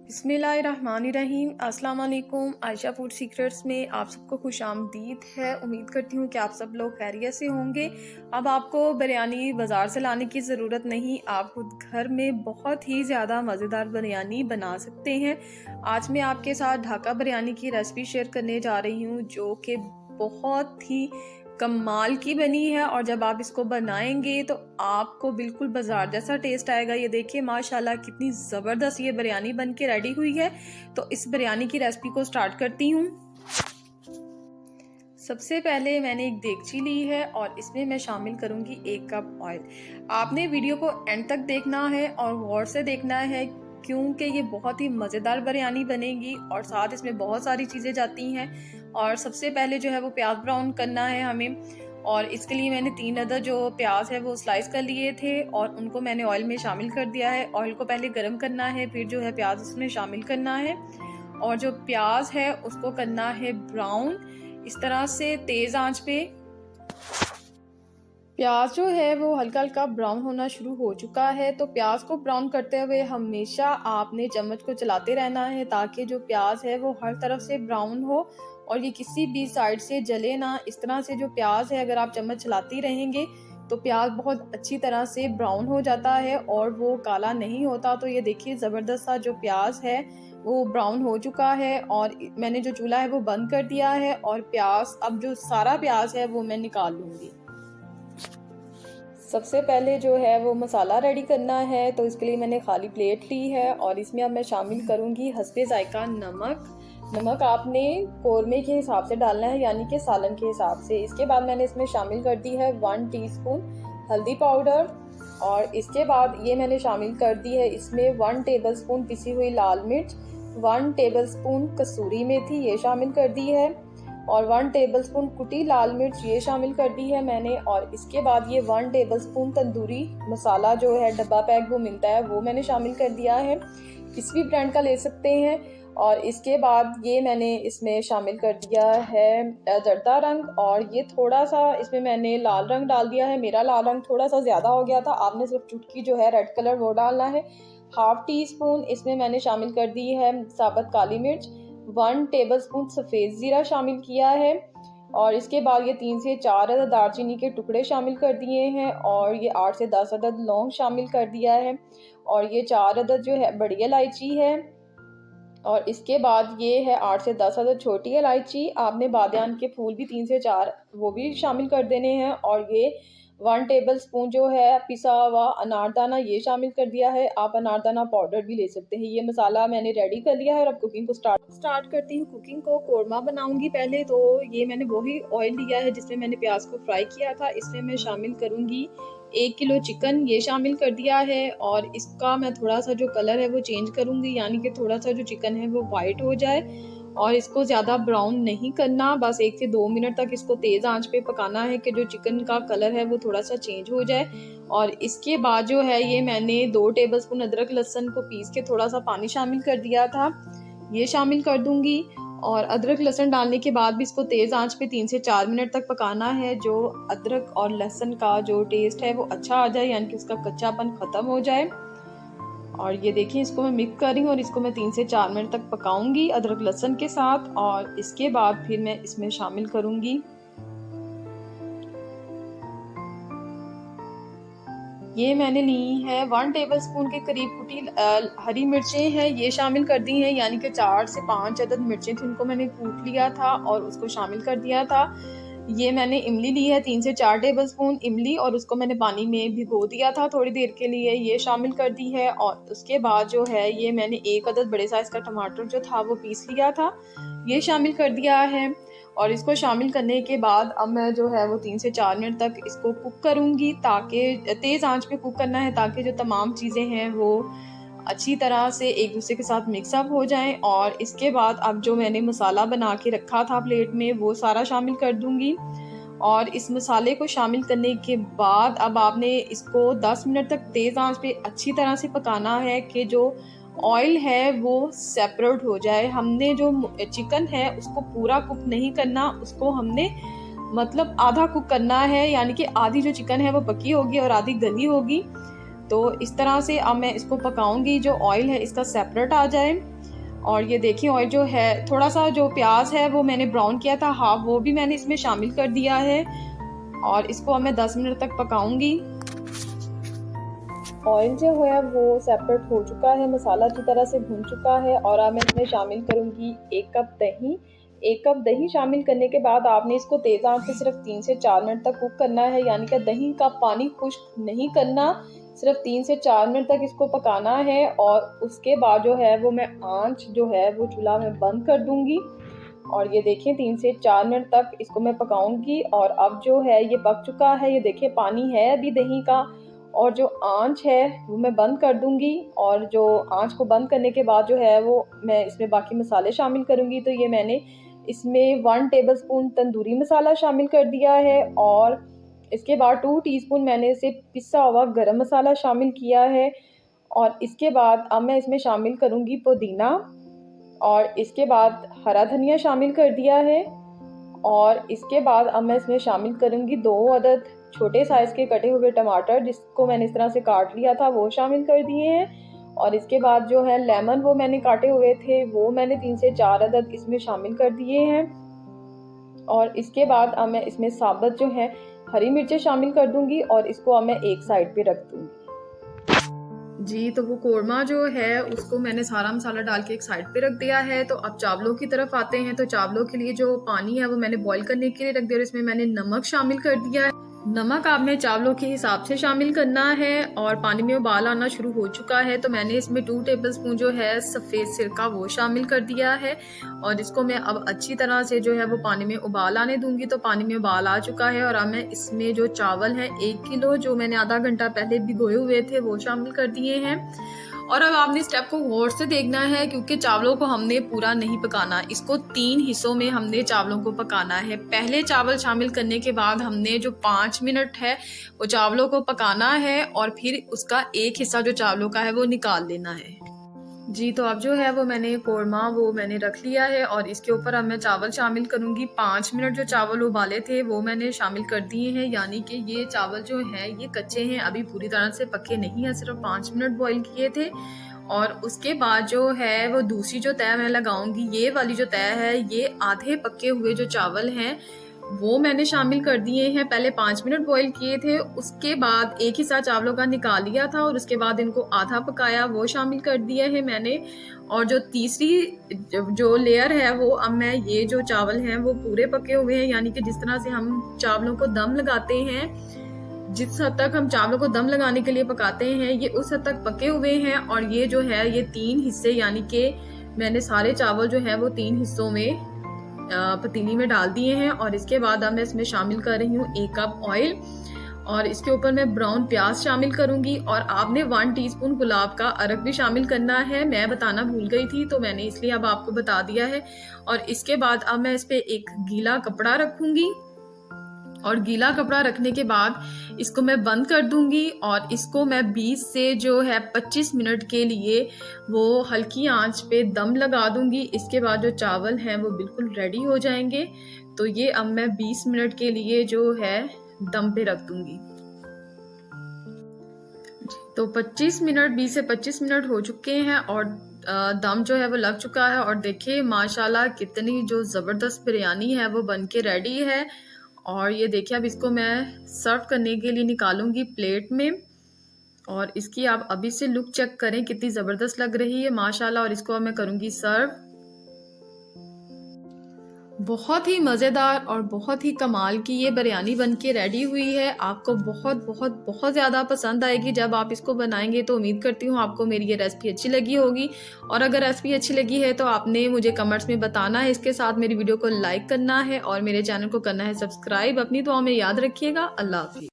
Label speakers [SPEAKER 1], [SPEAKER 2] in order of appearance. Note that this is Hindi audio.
[SPEAKER 1] बिस्मिल्लाहिर्रहमानिर्रहीम। अस्सलाम वालेकुम। आयशा फूड सीक्रेट्स में आप सबको खुशामदीद है। उम्मीद करती हूँ कि आप सब लोग खैरियत से होंगे। अब आपको बिरयानी बाज़ार से लाने की ज़रूरत नहीं, आप खुद घर में बहुत ही ज़्यादा मज़ेदार बिरयानी बना सकते हैं। आज मैं आपके साथ ढाका बिरयानी की रेसिपी शेयर करने जा रही हूँ, जो कि बहुत ही कमाल की बनी है और जब आप इसको बनाएंगे तो आपको बिल्कुल बाजार जैसा टेस्ट आएगा। ये देखिए माशाल्लाह कितनी ज़बरदस्त ये बिरयानी बन के रेडी हुई है। तो इस बिरयानी की रेसिपी को स्टार्ट करती हूँ। सबसे पहले मैंने एक देगची ली है और इसमें मैं शामिल करूँगी 1 कप ऑयल। आपने वीडियो को एंड तक देखना है और गौर से देखना है, क्योंकि ये बहुत ही मज़ेदार बिरयानी बनेगी और साथ इसमें बहुत सारी चीज़ें जाती हैं। और सबसे पहले जो है वो प्याज ब्राउन करना है हमें, और इसके लिए मैंने 3 अदद जो प्याज है वो स्लाइस कर लिए थे और उनको मैंने ऑयल में शामिल कर दिया है। ऑयल को पहले गर्म करना है, फिर जो है प्याज उसमें शामिल करना है और जो प्याज है उसको करना है ब्राउन, इस तरह से तेज़ आंच पे। प्याज जो है वो हल्का हल्का ब्राउन होना शुरू हो चुका है, तो प्याज को ब्राउन करते हुए हमेशा आपने चम्मच को चलाते रहना है ताकि जो प्याज है वो हर तरफ से ब्राउन हो और ये किसी भी साइड से जले ना। इस तरह से जो प्याज है अगर आप चम्मच चलाती रहेंगे तो प्याज बहुत अच्छी तरह से ब्राउन हो जाता है और वो काला नहीं होता। तो ये देखिए ज़बरदस्त सा जो प्याज है वो ब्राउन हो चुका है और मैंने जो चूल्हा है वो बंद कर दिया है और प्याज, अब जो सारा प्याज है वो मैं निकाल लूँगी। सबसे पहले जो है वो मसाला रेडी करना है, तो इसके लिए मैंने खाली प्लेट ली है और इसमें अब मैं शामिल करूँगी हस्बे जायका नमक। नमक आपने कौरमे के हिसाब से डालना है, यानी कि सालन के हिसाब से। इसके बाद मैंने इसमें शामिल कर दी है 1 टीस्पून हल्दी पाउडर और इसके बाद ये मैंने शामिल कर दी है इसमें 1 टेबलस्पून पिसी हुई लाल मिर्च, 1 टेबलस्पून कसूरी मेथी ये शामिल कर दी है और 1 टेबलस्पून कुटी लाल मिर्च ये शामिल कर दी है मैंने। और इसके बाद ये 1 टेबलस्पून तंदूरी मसाला जो है डब्बा पैक वो मिलता है वो मैंने शामिल कर दिया है, किसी भी ब्रांड का ले सकते हैं। और इसके बाद ये मैंने इसमें शामिल कर दिया है जर्दा रंग और ये थोड़ा सा इसमें मैंने लाल रंग डाल दिया है। मेरा लाल रंग थोड़ा सा ज़्यादा हो गया था, आपने सिर्फ चुटकी जो है रेड कलर वो डालना है। 1/2 टीस्पून इसमें मैंने शामिल कर दी है साबुत काली मिर्च, 1 टेबलस्पून सफ़ेद ज़ीरा शामिल किया है और इसके बाद ये 3 से 4 अदद दालचीनी के टुकड़े शामिल कर दिए हैं और ये 8 से 10 अदद लौंग शामिल कर दिया है और ये 4 अदद जो है बड़ी इलायची है और इसके बाद ये है 8 से 10 अदद छोटी इलायची। आपने बादियान के फूल भी 3 से 4 वो भी शामिल कर देने हैं और ये 1 टेबलस्पून जो है पिसा हुआ अनारदाना ये शामिल कर दिया है। आप अनारदाना पाउडर भी ले सकते हैं। ये मसाला मैंने रेडी कर लिया है और अब कुकिंग को स्टार्ट करती हूँ। कुकिंग को कोरमा बनाऊंगी पहले, तो ये मैंने वही ऑयल लिया है जिसमें मैंने प्याज को फ्राई किया था। इसमें मैं शामिल करूँगी 1 किलो चिकन ये शामिल कर दिया है और इसका मैं थोड़ा सा जो कलर है वो चेंज करूँगी, यानी कि थोड़ा सा जो चिकन है वो वाइट हो जाए और इसको ज़्यादा ब्राउन नहीं करना, बस 1 से 2 मिनट तक इसको तेज़ आंच पे पकाना है कि जो चिकन का कलर है वो थोड़ा सा चेंज हो जाए। और इसके बाद जो है ये मैंने 2 टेबलस्पून अदरक लहसुन को पीस के थोड़ा सा पानी शामिल कर दिया था, ये शामिल कर दूंगी। और अदरक लहसुन डालने के बाद भी इसको तेज़ आंच पे 3 से 4 मिनट तक पकाना है, जो अदरक और लहसुन का जो टेस्ट है वो अच्छा आ जाए, यानी कि उसका कच्चापन ख़त्म हो जाए। और ये देखिए इसको मैं मिक्स कर रही हूँ और इसको मैं 3 से 4 मिनट तक पकाऊंगी अदरक लहसुन के साथ। और इसके बाद फिर मैं इसमें शामिल करूंगी ये मैंने ली है 1 टेबलस्पून के करीब कुटी हरी मिर्चें हैं ये शामिल कर दी हैं, यानी कि 4 से 5 अदद मिर्चें थी, उनको मैंने कूट लिया था और उसको शामिल कर दिया था। ये मैंने इमली ली है 3 से 4 टेबलस्पून इमली और उसको मैंने पानी में भिगो दिया था थोड़ी देर के लिए, ये शामिल कर दी है। और उसके बाद जो है ये मैंने 1 अदद बड़े साइज़ का टमाटर जो था वो पीस लिया था, ये शामिल कर दिया है। और इसको शामिल करने के बाद अब मैं जो है वो 3 से 4 मिनट तक इसको कुक करूँगी, ताकि तेज़ आंच पे कुक करना है ताकि जो तमाम चीज़ें हैं वो अच्छी तरह से एक दूसरे के साथ मिक्सअप हो जाएं। और इसके बाद अब जो मैंने मसाला बना के रखा था प्लेट में वो सारा शामिल कर दूंगी और इस मसाले को शामिल करने के बाद अब आपने इसको 10 मिनट तक तेज़ आंच पे अच्छी तरह से पकाना है कि जो ऑयल है वो सेपरेट हो जाए। हमने जो चिकन है उसको पूरा कुक नहीं करना, उसको हमने मतलब आधा कुक करना है, यानी कि आधी जो चिकन है वो पकी होगी और आधी गली होगी। तो इस तरह से अब मैं इसको पकाऊंगी, जो ऑयल है इसका सेपरेट आ जाए। और ये देखिए ऑयल जो है, थोड़ा सा जो प्याज है वो मैंने ब्राउन किया था हाफ, वो भी मैंने इसमें शामिल कर दिया है और इसको अब मैं 10 मिनट तक पकाऊंगी। ऑयल जो है वो सेपरेट हो चुका है, मसाला अच्छी तरह से भून चुका है और अब मैं इसमें शामिल करूंगी 1 कप दही। 1 कप दही शामिल करने के बाद आपने इसको तेज़ आंच पे सिर्फ 3 से 4 मिनट तक कुक करना है, यानी कि दही का पानी खुश्क नहीं करना, सिर्फ 3 से 4 मिनट तक इसको पकाना है। और उसके बाद जो है वो मैं आंच जो है वो चूल्हा में बंद कर दूंगी और ये देखिए 3 से 4 मिनट तक इसको मैं पकाऊंगी। और अब जो है ये पक चुका है, ये देखिए पानी है अभी दही का, और जो आंच है वो मैं बंद कर दूंगी। और जो आंच को बंद करने के बाद जो है वो मैं इसमें बाकी मसाले शामिल करूंगी। तो ये मैंने इसमें 1 टेबलस्पून तंदूरी मसाला शामिल कर दिया है और इसके बाद 2 टीस्पून मैंने इसे पिसा हुआ गरम मसाला शामिल किया है। और इसके बाद अब मैं इसमें शामिल करूंगी पुदीना और इसके बाद हरा धनिया शामिल कर दिया है। और इसके बाद अब मैं इसमें शामिल करूंगी 2 अदद छोटे साइज़ के कटे हुए टमाटर, जिसको मैंने इस तरह से काट लिया था, वो शामिल कर दिए हैं। और इसके बाद जो है लेमन वो मैंने काटे हुए थे, वो मैंने 3 से 4 अदद इसमें शामिल कर दिए हैं। और इसके बाद अब मैं इसमें साबुत जो है हरी मिर्चें शामिल कर दूंगी और इसको अब मैं एक साइड पे रख दूंगी। जी, तो वो कोरमा जो है उसको मैंने सारा मसाला डाल के एक साइड पे रख दिया है। तो अब चावलों की तरफ आते हैं। तो चावलों के लिए जो पानी है वो मैंने बॉईल करने के लिए रख दिया और इसमें मैंने नमक शामिल कर दिया है। नमक आपने चावलों के हिसाब से शामिल करना है। और पानी में उबाल आना शुरू हो चुका है तो मैंने इसमें 2 टेबलस्पून जो है सफ़ेद सिरका वो शामिल कर दिया है और इसको मैं अब अच्छी तरह से जो है वो पानी में उबाल आने दूंगी। तो पानी में उबाल आ चुका है और अब मैं इसमें जो चावल है 1 किलो जो मैंने आधा घंटा पहले भिगोए हुए थे वो शामिल कर दिए हैं। और अब आपने स्टेप को गौर से देखना है क्योंकि चावलों को हमने पूरा नहीं पकाना, इसको 3 हिस्सों में हमने चावलों को पकाना है। पहले चावल शामिल करने के बाद हमने जो 5 मिनट है वो चावलों को पकाना है और फिर उसका एक हिस्सा जो चावलों का है वो निकाल लेना है। जी, तो अब जो है वो मैंने कोरमा वो मैंने रख लिया है और इसके ऊपर अब मैं चावल शामिल करूंगी। 5 मिनट जो चावल उबाले थे वो मैंने शामिल कर दिए हैं, यानी कि ये चावल जो हैं ये कच्चे हैं, अभी पूरी तरह से पके नहीं हैं, सिर्फ 5 मिनट बॉईल किए थे। और उसके बाद जो है वो दूसरी जो तय मैं लगाऊंगी, ये वाली जो तय है, ये आधे पके हुए जो चावल हैं वो मैंने शामिल कर दिए हैं। पहले 5 मिनट बॉईल किए थे, उसके बाद एक हिस्सा चावलों का निकाल लिया था और उसके बाद इनको आधा पकाया, वो शामिल कर दिया है मैंने। और जो तीसरी जो लेयर है वो अब मैं ये जो चावल हैं वो पूरे पके हुए हैं, यानी कि जिस तरह से हम चावलों को दम लगाते हैं, जिस हद तक हम चावलों को दम लगाने के लिए पकाते हैं, ये उस हद तक पके हुए हैं। और ये जो है ये 3 हिस्से, यानी कि मैंने सारे चावल जो है वो 3 हिस्सों में पतीली में डाल दिए हैं। और इसके बाद अब मैं इसमें शामिल कर रही हूँ 1 कप ऑयल और इसके ऊपर मैं ब्राउन प्याज शामिल करूंगी। और आपने 1 टीस्पून गुलाब का अरक भी शामिल करना है, मैं बताना भूल गई थी तो मैंने इसलिए अब आपको बता दिया है। और इसके बाद अब मैं इस पे एक गीला कपड़ा रखूंगी और गीला कपड़ा रखने के बाद इसको मैं बंद कर दूंगी और इसको मैं 20 से जो है 25 मिनट के लिए वो हल्की आंच पे दम लगा दूंगी। इसके बाद जो चावल हैं वो बिल्कुल रेडी हो जाएंगे। तो ये अब मैं 20 मिनट के लिए जो है दम पे रख दूंगी। तो 20 से 25 मिनट हो चुके हैं और दम जो है वो लग चुका है। और देखिए माशाल्लाह कितनी जो ज़बरदस्त बिरयानी है वो बन के रेडी है। और ये देखिए अब इसको मैं सर्व करने के लिए निकालूंगी प्लेट में और इसकी आप अभी से लुक चेक करें कितनी ज़बरदस्त लग रही है माशाल्लाह। और इसको अब मैं करूंगी सर्व। बहुत ही मज़ेदार और बहुत ही कमाल की ये बिरयानी बन के रेडी हुई है। आपको बहुत बहुत बहुत ज़्यादा पसंद आएगी जब आप इसको बनाएंगे। तो उम्मीद करती हूँ आपको मेरी ये रेसिपी अच्छी लगी होगी और अगर रेसिपी अच्छी लगी है तो आपने मुझे कमेंट्स में बताना है। इसके साथ मेरी वीडियो को लाइक करना है और मेरे चैनल को करना है सब्सक्राइब। अपनी दुआ में याद रखिएगा। अल्लाह हाफिज़।